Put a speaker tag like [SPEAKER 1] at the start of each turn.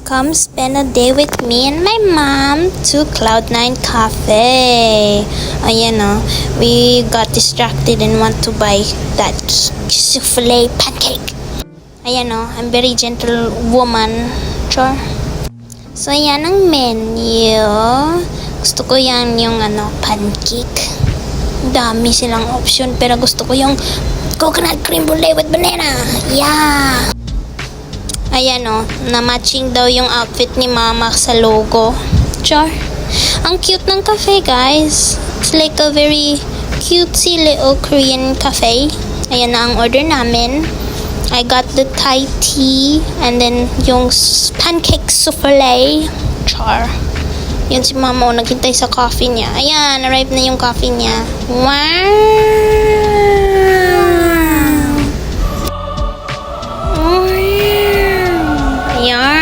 [SPEAKER 1] Come spend a day with me and my mom to Cloud9 Cafe. Ayan o, we got distracted and want to buy that souffle pancake. Ayan o, I'm very gentle woman. Char. So, yan ang menu. Gusto ko yan yung pancake. Dami silang option pero gusto ko yung coconut cream brulee with banana. Yeah! Ayan o, na-matching daw yung outfit ni mama sa logo. Char. Ang cute ng cafe, guys. It's like a very cutesy little Korean cafe. Ayan na ang order namin. I got the Thai tea and then yung pancake souffle. Char. Yun si mama o, naghintay sa coffee niya. Ayan, arrive na yung coffee niya. Wow!